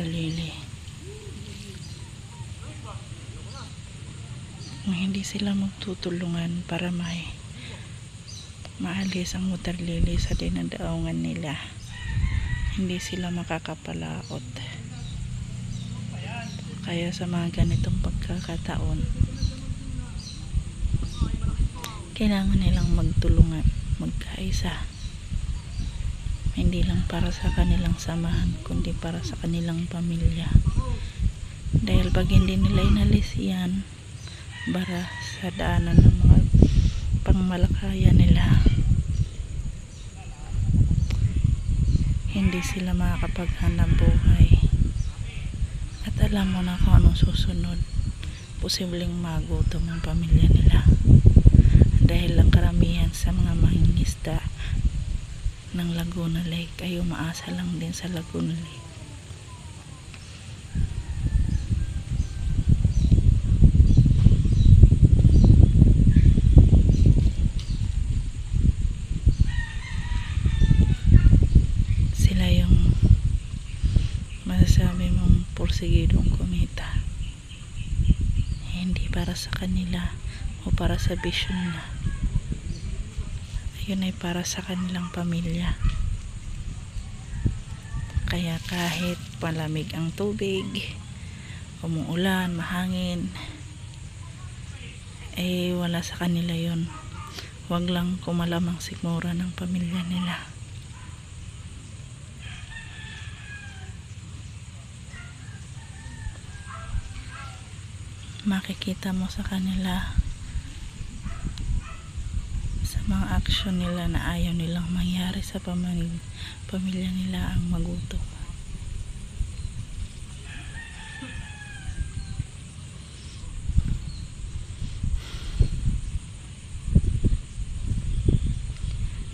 water lily. Kung hindi sila magtutulungan para maalis ang water lily sa dinadaongan nila, hindi sila makakapalaot. Kaya sa mga ganitong pagkakataon, kailangan nilang magtulungan, magkaisa. Hindi lang para sa kanilang samahan, kundi para sa kanilang pamilya. Dahil pag hindi nila inalis yan, bara sa daanan ng mga pangmalakaya nila, hindi sila makakapaghanap buhay. At alam mo na kung anong susunod. Posibleng magutom ang pamilya nila. Dahil ang karamihan sa mga mangingisda ng Laguna Lake ay umaasa lang din sa Laguna Lake. Sila yung masasabi mong porsigidong kumita. Hindi para sa kanila o para sa vision na. Yun ay para sa kanilang pamilya. Kaya kahit palamig ang tubig, umuulan, mahangin, wala sa kanila yun. Huwag lang kumalamang sigmura ng pamilya nila. Makikita mo sa kanila, sa mga aksyon nila, na ayaw nilang mangyari sa pamilya nila ang magutom.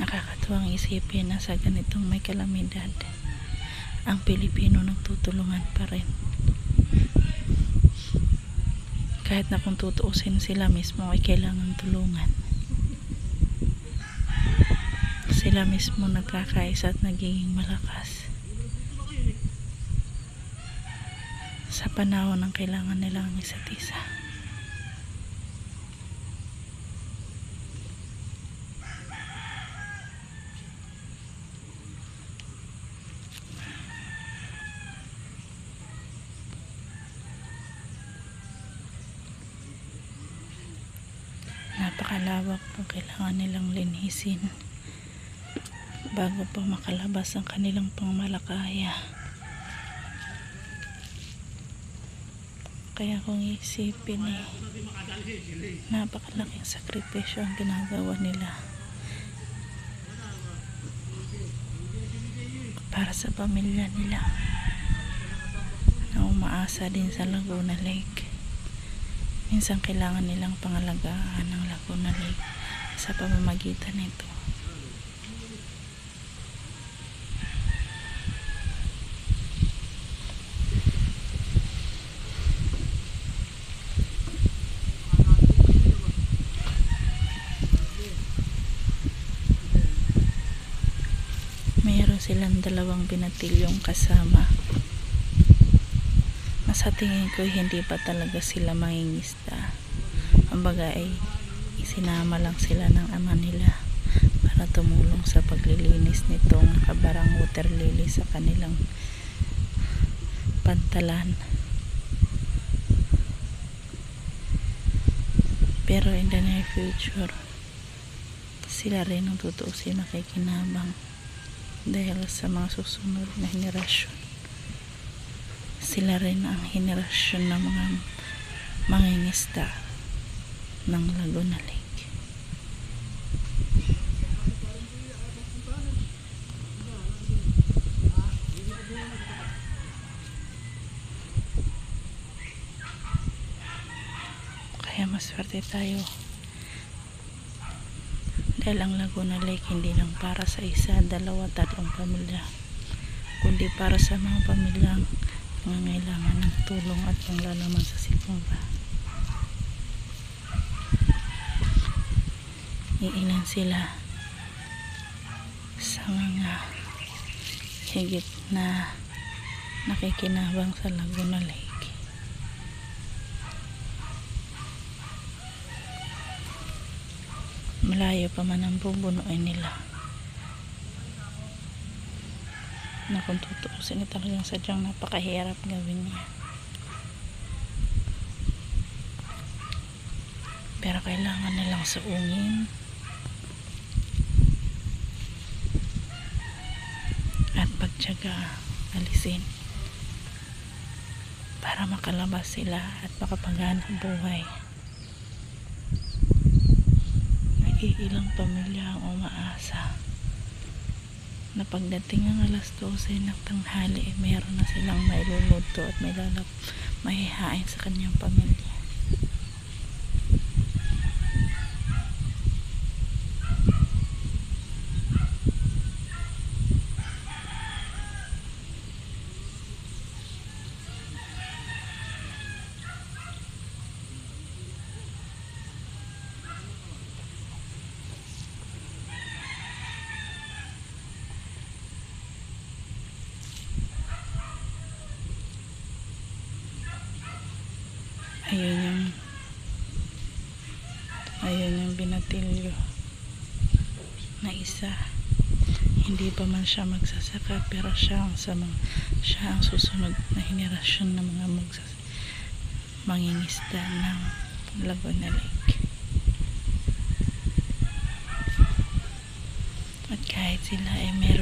Nakakatuwang isipin na sa ganitong may kalamidad, ang Pilipino nagtutulungan pa rin. Kahit na kung tutuusin, sila mismo ay kailangan tulungan. Sila mismo nagkakaisa at nagiging malakas sa panahon ng kailangan nila ang isa't isa. Napakalawak ang kailangan nilang linisin bago pa makalabas ang kanilang pangmalakaya. Kaya kung isipin, napakalaking sakripisyo ang ginagawa nila para sa pamilya nila na umaasa din sa Laguna Lake. Minsan kailangan nilang pangalagaan ng Laguna Lake sa pamamagitan nito. Mayroon silang 2 binatilyong kasama. Sa tingin ko hindi pa talaga sila mangingisda. Kumbaga ay isinama lang sila ng ama nila para tumulong sa paglilinis nitong nakabarang water lily sa kanilang pantalan. Pero in the near future, sila rin ang tutuusin makikinabang dahil sa mga susunod na henerasyon. Sila rin ang henerasyon ng mga mangingisda ng Laguna Lake. Kaya maswerte tayo dahil ang Laguna Lake hindi lang para sa 1, 2, 3 pamilya, kundi para sa mga pamilyang nangangailangan ng tulong at panglalaman sa sikmura. Iilan sila sa mga higit na nakikinabang sa Laguna Lake. Malayo pa man ang bubunuin nila, na kung tutuusin talagang sadyang napakahirap gawin niya. Pero kailangan nilang suungin at pagtiyaga alisin para makalabas sila at makapaghanap buhay. Nag-iilang pamilya ang umaasa na pagdating ng alas 12 ng tanghali, meron na silang mailuluto at maihain sa kanyang pamilya. Ayun yung binatilyo na isa. Hindi pa man siya magsasaka, pero siya ang susunod na henerasyon ng mga mangingisda ng Laguna Lake. At kahit sila ay meron